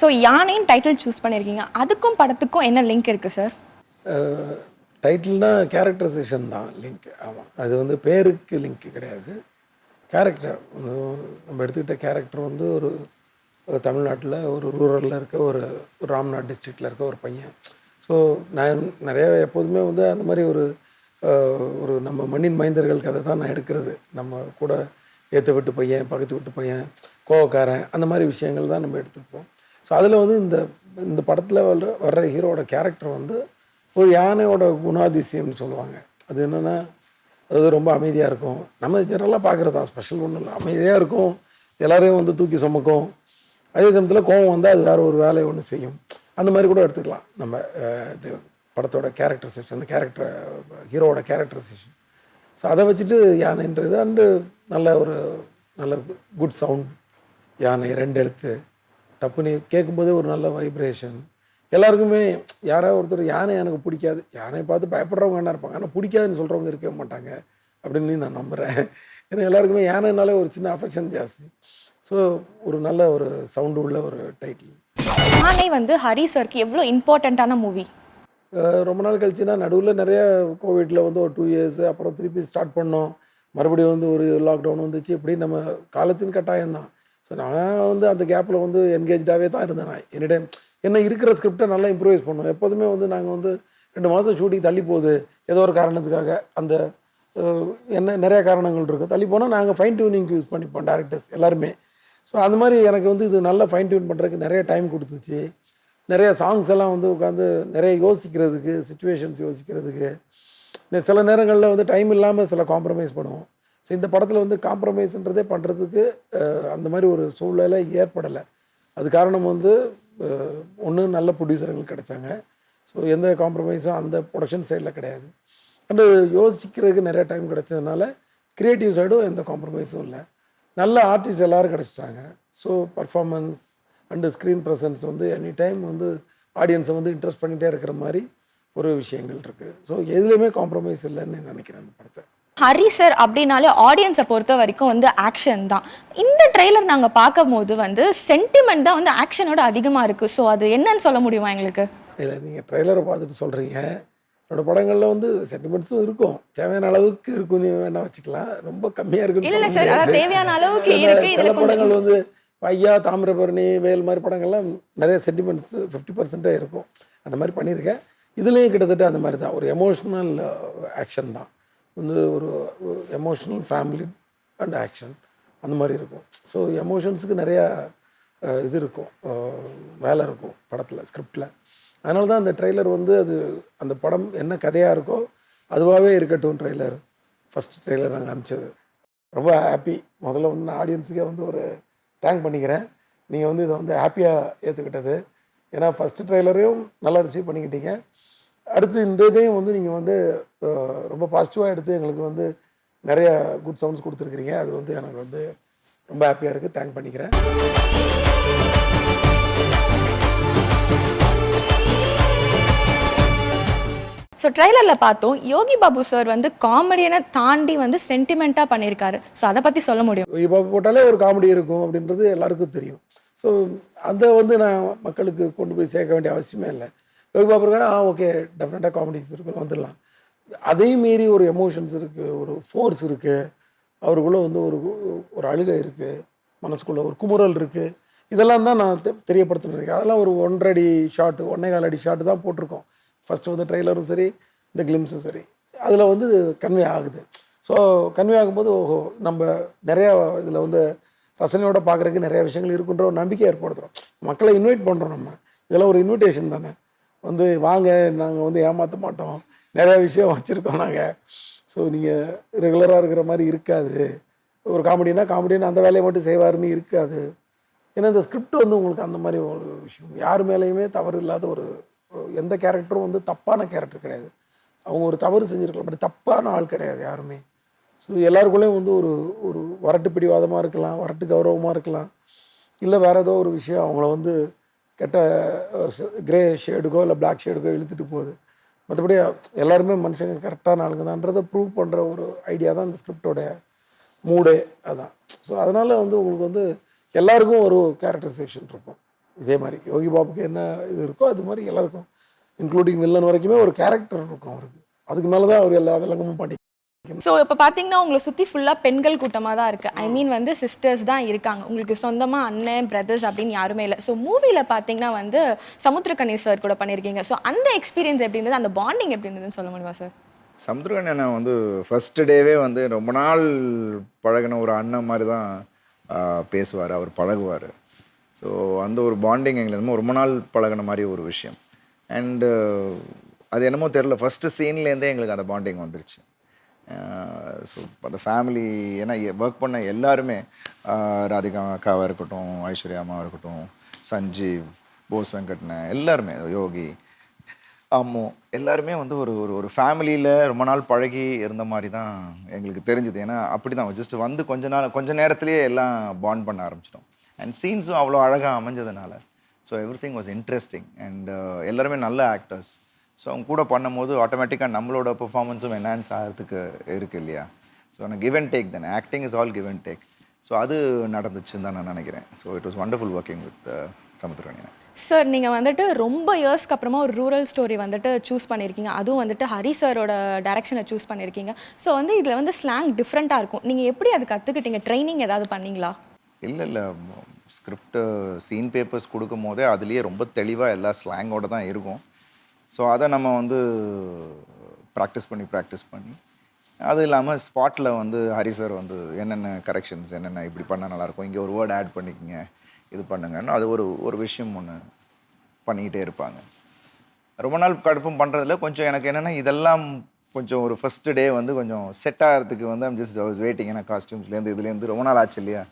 So யானைன்னு title choose பண்ணியிருக்கீங்க, அதுக்கும் படத்துக்கும் என்ன லிங்க் இருக்குது சார்? டைட்டில்னா கேரக்டரைசேஷன் தான் லிங்க். ஆமாம், அது வந்து பேருக்கு லிங்க் கிடையாது. கேரக்டர் நம்ம எடுத்துக்கிட்ட கேரக்டர் வந்து ஒரு தமிழ்நாட்டில் ஒரு ரூரலில் இருக்க ஒரு ராம்நாத் டிஸ்ட்ரிக்டில் இருக்க ஒரு பையன். ஸோ நான் நிறைய எப்போதுமே வந்து அந்த மாதிரி ஒரு ஒரு நம்ம மண்ணின் மைந்தர்கள் கதை தான் நான் எடுக்கிறது. நம்ம கூட ஏற்ற வீட்டு பையன், பக்கத்து வீட்டு பையன், கோவக்காரன், அந்த மாதிரி விஷயங்கள் தான் நம்ம எடுத்துப்போம். ஸோ அதில் வந்து இந்த படத்தில் வர்ற ஹீரோட கேரக்டர் வந்து ஒரு யானையோட குணாதிசயம்னு சொல்லுவாங்க. அது என்னென்னா, அது ரொம்ப அமைதியாக இருக்கும். நம்ம ஜெனரலாக பார்க்குறது தான், ஸ்பெஷல் ஒன்றும் இல்லை. அமைதியாக இருக்கும், எல்லோரையும் வந்து தூக்கி சுமக்கும். அதே சமயத்தில் கோவம் வந்தால் அது வேறு ஒரு வேலையை ஒன்று செய்யும். அந்த மாதிரி கூட எடுத்துக்கலாம் நம்ம இது படத்தோட கேரக்டரைசேஷன், அந்த ஹீரோவோட கேரக்டரைசேஷன். ஸோ அதை வச்சுட்டு யானைன்றது அண்டு நல்ல குட் சவுண்ட். யானை 2 எழுத்து டப்புன்னு கேட்கும்போதே ஒரு நல்ல வைப்ரேஷன். எல்லாருக்குமே யாராவது ஒருத்தர் யானை எனக்கு பிடிக்காது, யானையை பார்த்து பயப்படுறவங்க என்ன இருப்பாங்க, ஆனால் பிடிக்காதுன்னு சொல்கிறவங்க இருக்கவே மாட்டாங்க அப்படின்னு நான் நம்புகிறேன். ஏன்னா எல்லாருக்குமே யானைனாலே ஒரு சின்ன அஃபெக்ஷன் ஜாஸ்தி. ஸோ ஒரு நல்ல ஒரு சவுண்டு உள்ள ஒரு டைட்டில். யானை வந்து ஹரி சருக்கு எவ்வளோ இம்பார்ட்டண்ட்டான மூவி? ரொம்ப நாள் கழிச்சுன்னா நடுவில் நிறைய கோவிட்டில் வந்து ஒரு 2 இயர்ஸ் அப்புறம் திருப்பி ஸ்டார்ட் பண்ணோம். மறுபடியும் வந்து ஒரு லாக்டவுன் வந்துச்சு. இப்படி நம்ம காலத்தின் கட்டாயம் தான். ஸோ நான் வந்து அந்த கேப்பில் வந்து என்கேஜாகவே தான் இருந்தேன். நான் எனி டைம் என்ன இருக்கிற ஸ்கிரிப்டை நல்லா இம்ப்ரூவைஸ் பண்ணுவோம். எப்போதுமே வந்து நாங்கள் வந்து 2 மாதம் ஷூட்டிங் தள்ளி போகுது ஏதோ ஒரு காரணத்துக்காக, அந்த என்ன நிறைய காரணங்கள் இருக்கும், தள்ளி போனால் நாங்கள் ஃபைன் டியூனிங்க்கு யூஸ் பண்ணிப்போம் டேரக்டர்ஸ் எல்லாருமே. ஸோ அந்த மாதிரி எனக்கு வந்து இது நல்லா ஃபைன் டியூன் பண்ணுறதுக்கு நிறைய டைம் கொடுத்துச்சு. நிறைய சாங்ஸ் எல்லாம் வந்து உட்காந்து நிறைய யோசிக்கிறதுக்கு, சிச்சுவேஷன்ஸ் யோசிக்கிறதுக்கு. சில நேரங்களில் வந்து டைம் இல்லாமல் சில காம்ப்ரமைஸ் பண்ணுவோம். ஸோ இந்த படத்தில் வந்து காம்ப்ரமைஸ்ன்றதே பண்ணுறதுக்கு அந்த மாதிரி ஒரு சூழ்நிலை ஏற்படலை. அது காரணம் வந்து ஒன்று நல்ல ப்ரொடியூசர்கள் கிடைச்சாங்க. ஸோ எந்த காம்ப்ரமைஸும் அந்த ப்ரொடக்ஷன் சைடில் கிடையாது. அண்டு யோசிக்கிறதுக்கு நிறைய டைம் கிடைச்சதுனால க்ரியேட்டிவ் சைடும் எந்த காம்ப்ரமைஸும் இல்லை. நல்ல ஆர்டிஸ்ட் எல்லோரும் கிடச்சிட்டாங்க. So performance and screen presence வந்து எனி டைம் வந்து ஆடியன்ஸை வந்து இன்ட்ரெஸ்ட் பண்ணிகிட்டே இருக்கிற மாதிரி ஒரு விஷயங்கள் இருக்குது. ஸோ எதுலேயுமே காம்ப்ரமைஸ் இல்லைன்னு நினைக்கிறேன் அந்த படத்தை. ஹரி சார் அப்படின்னாலே ஆடியன்ஸை பொறுத்த வரைக்கும் வந்து ஆக்ஷன் தான். இந்த ட்ரெய்லர் நாங்கள் பார்க்கும் போது வந்து சென்டிமெண்ட் தான் வந்து ஆக்ஷனோட அதிகமாக இருக்குது. ஸோ அது என்னன்னு சொல்ல முடியுமா எங்களுக்கு? இல்லை, நீங்கள் ட்ரெய்லரை பார்த்துட்டு சொல்கிறீங்க. என்னோடய படங்களில் வந்து சென்டிமெண்ட்ஸும் இருக்கும், தேவையான அளவுக்கு இருக்குன்னு வேணால் வச்சுக்கலாம். ரொம்ப கம்மியாக இருக்குன்னு தேவையான அளவுக்கு சில படங்கள் வந்து ஐயா, தாமிரபரணி, வேல் மாதிரி படங்கள்லாம் நிறைய சென்டிமெண்ட்ஸ் 50% இருக்கும். அந்த மாதிரி பண்ணியிருக்கேன். இதுலேயும் கிட்டத்தட்ட அந்த மாதிரி தான், ஒரு எமோஷ்னல் ஆக்ஷன் தான். வந்து ஒரு எமோஷ்னல் ஃபேமிலி அண்ட் ஆக்ஷன் அந்த மாதிரி இருக்கும். ஸோ எமோஷன்ஸுக்கு நிறையா இது இருக்கும், வேலை இருக்கும் படத்தில், ஸ்கிரிப்டில். அதனால தான் அந்த ட்ரெய்லர் வந்து அந்த படம் என்ன கதையாக இருக்கோ அதுவாகவே இருக்கட்டும். ட்ரெய்லர் ஃபஸ்ட் ட்ரெய்லர் நாங்கள் அனுப்பிச்சது ரொம்ப ஹாப்பி. முதல்ல வந்து நான் ஆடியன்ஸுக்கே வந்து ஒரு தேங்க் பண்ணிக்கிறேன். நீங்கள் வந்து இதை வந்து ஹாப்பியாக ஏற்றுக்கிட்டது. ஏன்னா ஃபஸ்ட்டு ட்ரெய்லரையும் நல்லா ரிசீவ் பண்ணிக்கிட்டீங்க. அடுத்து இந்த இதையும் வந்து நீங்கள் வந்து ரொம்ப பாசிட்டிவாக எடுத்து எங்களுக்கு வந்து நிறைய குட் சவுண்ட்ஸ் கொடுத்துருக்குறீங்க. அது வந்து எனக்கு வந்து ரொம்ப ஹாப்பியாக இருக்குது. தேங்க் பண்ணிக்கிறேன். ஸோ ட்ரெய்லரில் பார்த்தோம், யோகி பாபு சார் வந்து காமெடியனை தாண்டி வந்து சென்டிமெண்ட்டாக பண்ணியிருக்காரு. ஸோ அதை பற்றி சொல்ல முடியும்? யோகி பாபு போட்டாலே ஒரு காமெடி இருக்கும் அப்படின்றது எல்லாருக்கும் தெரியும். ஸோ அதை வந்து நான் மக்களுக்கு கொண்டு போய் சேர்க்க வேண்டிய அவசியமே இல்லை. யோகி பாபு இருக்கா, ஓகே, டெஃபினட்டாக காமெடிஸ் இருக்குது, வந்துடலாம். அதையும் மீறி ஒரு எமோஷன்ஸ் இருக்குது, ஒரு ஃபோர்ஸ் இருக்குது, அவருக்குள்ளே வந்து ஒரு அழுகை இருக்குது, மனசுக்குள்ளே ஒரு குமுறல் இருக்குது. இதெல்லாம் தான் நான் தெரியப்படுத்தினேன். அதெல்லாம் ஒரு 1.5 அடி ஷாட்டு, 1.25 அடி ஷாட்டு தான் போட்டிருக்கோம். ஃபஸ்ட்டு வந்து ட்ரெய்லரும் சரி, இந்த கிளிம்ஸும் சரி, அதில் வந்து கன்வே ஆகுது. ஸோ கன்வே ஆகும்போது ஓஹோ, நம்ம நிறையா இதில் வந்து ரசனையோடு பார்க்குறதுக்கு நிறையா விஷயங்கள் இருக்குன்ற ஒரு நம்பிக்கை ஏற்படுத்துகிறோம். மக்களை இன்வைட் பண்ணுறோம். நம்ம இதெல்லாம் ஒரு இன்விடேஷன் தானே. வந்து வாங்க, நாங்கள் வந்து ஏமாற்ற மாட்டோம், நிறையா விஷயம் வச்சுருக்கோம் நாங்கள். ஸோ நீங்கள் ரெகுலராக இருக்கிற மாதிரி இருக்காது. ஒரு காமெடினா அந்த வேலையை மட்டும் செய்வாருன்னு இருக்காது. ஏன்னா இந்த ஸ்கிரிப்ட் வந்து உங்களுக்கு அந்த மாதிரி ஒரு விஷயம், யார் மேலேயுமே தவறு இல்லாத ஒரு எந்த கேரக்டரும் வந்து தப்பான கேரக்டர் கிடையாது. அவங்க ஒரு தவறு செஞ்சுருக்கலாம், பட் தப்பான ஆள் கிடையாது யாருமே. ஸோ எல்லாருக்குள்ளேயும் வந்து ஒரு வரட்டு பிடிவாதமாக இருக்கலாம், வரட்டு கௌரவமாக இருக்கலாம், இல்லை வேறு ஏதோ ஒரு விஷயம் அவங்கள வந்து கெட்ட கிரே ஷேடுக்கோ இல்லை பிளாக் ஷேடுக்கோ இழுத்துட்டு போகுது. மற்றபடி எல்லாருமே மனுஷங்க கரெக்டான ஆளுங்க தான்றதை ப்ரூவ் பண்ணுற ஒரு ஐடியா தான் இந்த ஸ்கிரிப்டோட மூடே. அதான். ஸோ அதனால் வந்து உங்களுக்கு வந்து எல்லாருக்கும் ஒரு கேரக்டரைசேஷன் இருக்கும். இதே மாதிரி யோகி பாபுக்கு என்ன இது இருக்கோ அது மாதிரி எல்லாருக்கும் இன்க்ளூடிங் வில்லன் வரைக்குமே ஒரு கேரக்டர் இருக்கும் அவருக்கு. அதுக்கு மேலே தான் அவர் எல்லா வில்லங்கமும் பண்ணி. ஸோ இப்போ பார்த்தீங்கன்னா உங்களை சுற்றி ஃபுல்லாக பெண்கள் கூட்டமாக தான் இருக்குது. ஐ மீன் வந்து சிஸ்டர்ஸ் தான் இருக்காங்க, உங்களுக்கு சொந்தமாக அண்ணன் பிரதர்ஸ் அப்படின்னு யாருமே இல்லை. ஸோ மூவியில் பார்த்தீங்கன்னா வந்து சமுத்திரக்கனி சார் கூட பண்ணியிருக்கீங்க. ஸோ அந்த எக்ஸ்பீரியன்ஸ் எப்படி இருந்தது, அந்த பாண்டிங் எப்படி இருந்ததுன்னு சொல்ல முடியுமா சார்? சமுத்திரகனி அண்ணன் வந்து ஃபஸ்ட்டு டேவே வந்து ரொம்ப நாள் பழகின ஒரு அண்ணன் மாதிரி தான் பேசுவார், அவர் பழகுவார். ஸோ அந்த ஒரு பாண்டிங் எங்களுக்கு ரொம்ப நாள் பழகின மாதிரி ஒரு விஷயம். அண்டு அது என்னமோ தெரில, ஃபஸ்ட்டு சீன்லேருந்தே எங்களுக்கு அந்த பாண்டிங் வந்துருச்சு. ஸோ அந்த ஃபேமிலி, ஏன்னா ஒர்க் பண்ண எல்லாருமே, ராதிகா அக்காவாக இருக்கட்டும், ஐஸ்வர்யா அம்மாவாக இருக்கட்டும், சஞ்சீவ், போஸ் வெங்கட்ன, எல்லாருமே, யோகி, அம்மு, எல்லாருமே வந்து ஒரு ஒரு ஒரு ஃபேமிலியில் ரொம்ப நாள் பழகி இருந்த மாதிரி தான் எங்களுக்கு தெரிஞ்சுது. ஏன்னா அப்படி தான் ஜஸ்ட் வந்து கொஞ்ச நேரத்துலேயே எல்லாம் பாண்ட் பண்ண ஆரம்பிச்சிட்டோம். அண்ட் சீன்ஸும் அவ்வளோ அழகாக அமைஞ்சதுனால so every thing was interesting. And எல்லாருமே நல்ல ஆக்டர்ஸ். ஸோ அவங்க கூட பண்ணும்போது ஆட்டோமேட்டிக்காக நம்மளோட பெர்ஃபார்மன்ஸும் என்ஹான்ஸ் ஆகிறதுக்கு இருக்குது இல்லையா? ஸோ நான் கிவ் அண்ட் டேக் தானே, acting is all give and take. So அது நடந்துச்சுன்னு தான் நான் நினைக்கிறேன். So it was wonderful working with Samuthirakani. Sir நீங்கள் வந்துட்டு ரொம்ப இயர்ஸ்க்கு அப்புறமா ஒரு ரூரல் ஸ்டோரி வந்துட்டு சூஸ் பண்ணியிருக்கீங்க, அதுவும் வந்துட்டு ஹரி சாரோட டைரக்ஷனை சூஸ் பண்ணியிருக்கீங்க. ஸோ வந்து இதில் வந்து ஸ்லாங் டிஃப்ரெண்ட்டாக இருக்கும். நீங்கள் எப்படி அது கற்றுக்கிட்டீங்க? ட்ரைனிங் ஏதாவது பண்ணீங்களா? இல்லை, ஸ்கிரிப்ட் சீன் பேப்பர்ஸ் கொடுக்கும் போதே அதுலேயே ரொம்ப தெளிவாக எல்லா ஸ்லாங்கோடு தான் இருக்கும். ஸோ அதை நம்ம வந்து ப்ராக்டிஸ் பண்ணி அது இல்லாமல் ஸ்பாட்டில் வந்து ஹரி சார் வந்து என்னென்ன கரெக்ஷன்ஸ், என்னென்ன இப்படி பண்ணால் நல்லாயிருக்கும், இங்கே ஒரு வேர்டு ஆட் பண்ணிக்கோங்க, இது பண்ணுங்கன்னு அது ஒரு விஷயம் ஒன்று பண்ணிக்கிட்டே இருப்பாங்க. ரொம்ப நாள் கடுப்பும் பண்ணுறதில்ல. கொஞ்சம் எனக்கு என்னென்னா இதெல்லாம் கொஞ்சம் ஒரு ஃபஸ்ட்டு டே வந்து கொஞ்சம் செட் ஆகிறதுக்கு வந்து ஐம் ஜஸ்ட் வாஸ் வெயிட்டிங். ஏன்னா காஸ்டியூம்ஸ்லேருந்து இதுலேருந்து ரொம்ப நாள் ஆச்சு இல்லையா?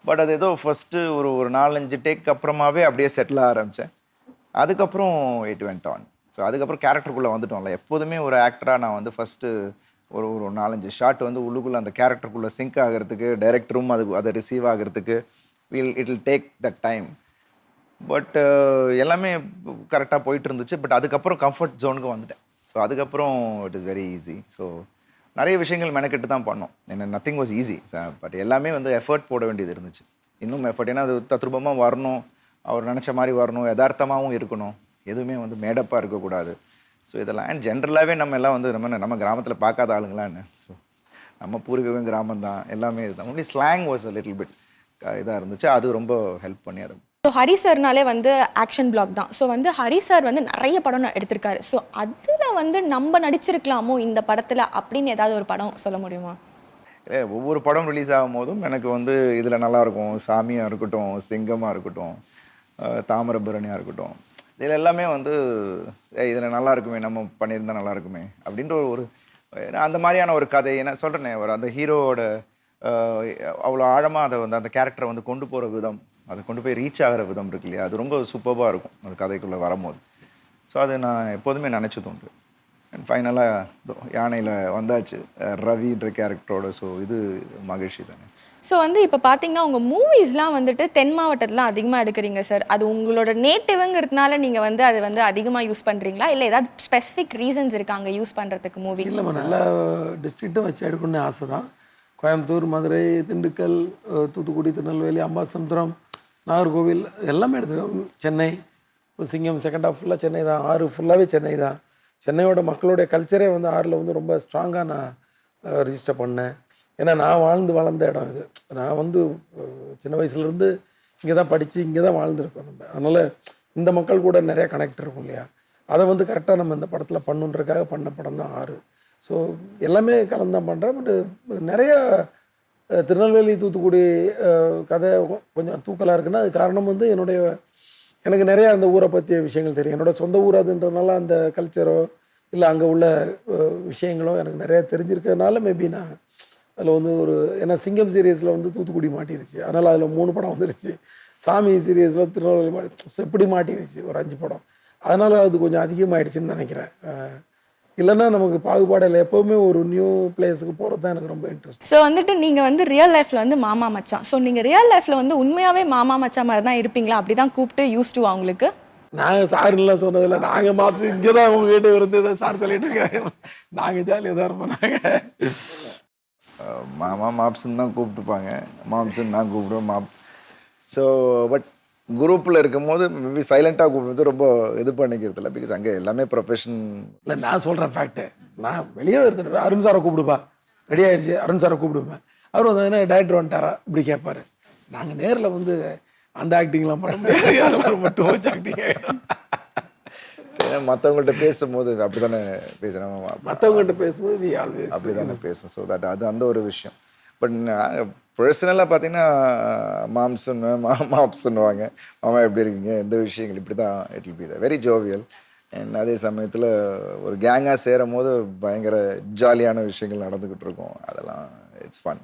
பட் அது ஏதோ ஃபஸ்ட்டு ஒரு 4-5 டேக் அப்புறமாவே அப்படியே செட்டில் ஆரம்பித்தேன். அதுக்கப்புறம் இட் வெண்ட் ஆன். ஸோ அதுக்கப்புறம் கேரக்டருக்குள்ளே வந்துட்டோம்ல. எப்போதுமே ஒரு ஆக்டராக நான் வந்து ஃபஸ்ட்டு ஒரு 4-5 ஷாட் வந்து உள்ளுக்குள்ளே அந்த கேரக்டருக்குள்ளே சிங்க் ஆகிறதுக்கு, டைரக்டரும் அதை ரிசீவ் ஆகிறதுக்கு it will take that time. But எல்லாமே கரெக்டாக போயிட்டு இருந்துச்சு. பட் அதுக்கப்புறம் கம்ஃபர்ட் ஜோனுக்கு வந்துட்டேன். ஸோ அதுக்கப்புறம் it is very easy. So நிறைய விஷயங்கள் மெனக்கெட்டு தான் பண்ணோம். என்ன நத்திங் வாஸ் ஈஸி. பட் எல்லாமே வந்து எஃபர்ட் போட வேண்டியது இருந்துச்சு. இன்னும் எஃபர்ட், ஏன்னா அது தத்ரூபமாக வரணும், அவர் நினச்ச மாதிரி வரணும், யதார்த்தமாகவும் இருக்கணும், எதுவுமே வந்து மேடப்பாக இருக்கக்கூடாது. ஸோ இதெல்லாம் அண்ட் ஜென்ரலாகவே நம்ம எல்லாம் வந்து நம்ம கிராமத்தில் பார்க்காத ஆளுங்களான்னு. ஸோ நம்ம பூர்வீகம் கிராமம் தான், எல்லாமே இதுதான். Only slang was a little bit இதாக இருந்துச்சு. அது ரொம்ப ஹெல்ப் பண்ணி அது. ஸோ ஹரி சார்னாலே வந்து ஆக்ஷன் பிளாக் தான். ஸோ வந்து ஹரி சார் வந்து நிறைய படம் எடுத்திருக்காரு. ஸோ அதில் வந்து நம்ம நடிச்சிருக்கலாமோ இந்த படத்தில் அப்படின்னு ஏதாவது ஒரு படம் சொல்ல முடியுமா? ஒவ்வொரு படம் ரிலீஸ் ஆகும் போதும் எனக்கு வந்து இதில் நல்லாயிருக்கும், சாமியாக இருக்கட்டும், சிங்கமாக இருக்கட்டும், தாமிரபரணியாக இருக்கட்டும், இதில் எல்லாமே வந்து இதில் நல்லா இருக்குமே, நம்ம பண்ணியிருந்தால் நல்லா இருக்குமே அப்படின்ற ஒரு அந்த மாதிரியான ஒரு கதை. ஏன்னா சொல்கிறேனே, ஒரு அந்த ஹீரோவோட அவ்வளோ ஆழமாக அதை வந்து அந்த கேரக்டரை வந்து கொண்டு போகிற விதம், அதை கொண்டு போய் ரீச் ஆகிற விதம் இருக்கு இல்லையா, அது ரொம்ப சூப்பராக இருக்கும் அந்த கதைக்குள்ளே வரும்போது. ஸோ அது நான் எப்போதுமே நினச்சது உண்டு. அண்ட் ஃபைனலாக யானையில் வந்தாச்சு ரவின்ற கேரக்டரோட. ஸோ இது மகிழ்ச்சி தானே. ஸோ வந்து இப்போ பார்த்தீங்கன்னா உங்கள் மூவிஸ்லாம் வந்துட்டு தென் மாவட்டத்தில் அதிகமாக எடுக்கிறீங்க சார். அது உங்களோட நேட்டிவ்ங்கிறதுனால நீங்கள் வந்து அது வந்து அதிகமாக யூஸ் பண்ணுறீங்களா, இல்லை ஏதாவது ஸ்பெசிஃபிக் ரீசன்ஸ் இருக்காங்க யூஸ் பண்ணுறதுக்கு மூவி? இல்லைம்மா, நல்ல டிஸ்ட்ரிக்ட்டும் வச்சு எடுக்கணும்னு ஆசை தான். கோயம்புத்தூர், மதுரை, திண்டுக்கல், தூத்துக்குடி, திருநெல்வேலி, அம்பாசமுத்திரம், நாகர்கோவில் எல்லாமே எடுத்துருக்கோம். சென்னை, சிங்கம் செகண்ட் ஹாஃப் ஃபுல்லாக சென்னை தான். 6 ஃபுல்லாகவே சென்னை தான். சென்னையோட மக்களுடைய கல்ச்சரே வந்து 6ல் வந்து ரொம்ப ஸ்ட்ராங்காக நான் ரிஜிஸ்டர் பண்ணேன். ஏன்னா நான் வளர்ந்த இடம் இது. நான் வந்து சின்ன வயசுலேருந்து இங்கே தான் படித்து இங்கே தான் வாழ்ந்துருக்கோம் நம்ம. அதனால் இந்த மக்கள் கூட நிறையா கனெக்ட் இருக்கும் இல்லையா, அதை வந்து கரெக்டாக நம்ம இந்த படத்தில் பண்ணுன்றதுக்காக பண்ண படம் தான் 6. ஸோ எல்லாமே கலந்து தான் பண்ணுறேன். பட் நிறையா திருநெல்வேலி, தூத்துக்குடி கதை கொஞ்சம் தூக்கலாக இருக்குன்னா அது காரணம் வந்து எனக்கு நிறையா அந்த ஊரை பற்றிய விஷயங்கள் தெரியும். என்னோடய சொந்த ஊர் அதுன்றதுனால அந்த கல்ச்சரோ இல்லை அங்கே உள்ள விஷயங்களோ எனக்கு நிறையா தெரிஞ்சிருக்கிறதுனால மேபி நான் அதில் வந்து ஏன்னா சிங்கம் சீரியஸில் வந்து தூத்துக்குடி மாட்டிருச்சு, அதனால் அதில் 3 படம் வந்துருச்சு. சாமி சீரியஸில் திருநெல்வேலி ஸோ இப்படி மாட்டிருச்சு ஒரு 5 படம். அதனால் அது கொஞ்சம் அதிகமாகிடுச்சின்னு நினைக்கிறேன். இல்லைன்னா நமக்கு பாகுபாடு இல்லை. எப்போவுமே ஒரு நியூ பிளேஸுக்கு போகிறது தான் எனக்கு ரொம்ப இன்ட்ரெஸ்ட். ஸோ வந்துட்டு நீங்கள் வந்து ரியல் லைஃப்பில் வந்து மாமா மச்சான். ஸோ நீங்கள் ரியல் லைஃப்பில் வந்து உண்மையாகவே மாமா மச்சான் மாதிரி தான் இருப்பீங்களா? அப்படி தான் கூப்பிட்டு யூஸ் டு அவங்களுக்கு? நாங்கள் சாருலாம் சொன்னதில்லை. நாங்கள் மாப்ஸ் இங்கே தான் அவங்க வீட்டு இருந்து சார் சொல்லிட்டு இருக்காங்க. நாங்கள் ஜாலியாக தான் இருப்போம். நாங்கள் மாமா மாப்ஸ்ன்னு தான் கூப்பிட்டுப்பாங்க. மாம்ஸ்ன்னு நான் கூப்பிடுவோம் மாப். ஸோ பட் குரூப்பில் இருக்கும்போது மேபி சைலண்ட்டாக கூப்பிடுறது ரொம்ப இது பண்ணிக்கிறது இல்லை. பிகாஸ் அங்கே எல்லாமே ப்ரொஃபஷன். இல்லை நான் சொல்கிறேன் ஃபேக்ட்டு. நான் வெளியே எடுத்துட்டு அருண் சாரை கூப்பிடுப்பா, ரெடி ஆகிடுச்சு அருண் சாரை கூப்பிடுவேன். அவர் வந்து டேரக்டர் வந்துட்டாரா இப்படி கேட்பாரு. நாங்கள் நேரில் வந்து அந்த ஆக்டிங்லாம் பண்ண முடியாது, அது மட்டும் வச்சு ஆக்டிங் ஆகிடும். சரி, மற்றவங்கள்ட்ட பேசும்போது அப்படி தானே பேசுகிறேன். மற்றவங்ககிட்ட பேசும்போது வி ஆல்வேஸ் அப்படி தானே பேசும். ஸோ தட் அது அந்த ஒரு விஷயம். பட் பர்சனலாக பார்த்தீங்கன்னா மாப்ஸ் சொல்லுவாங்க, மாமா எப்படி இருக்கீங்க, எந்த விஷயங்கள் இப்படி தான் it will be the very jovial. And அதே சமயத்தில் ஒரு கேங்காக சேரும் போது பயங்கர ஜாலியான விஷயங்கள் நடந்துக்கிட்டு இருக்கும். அதெல்லாம் இட்ஸ் ஃபன்.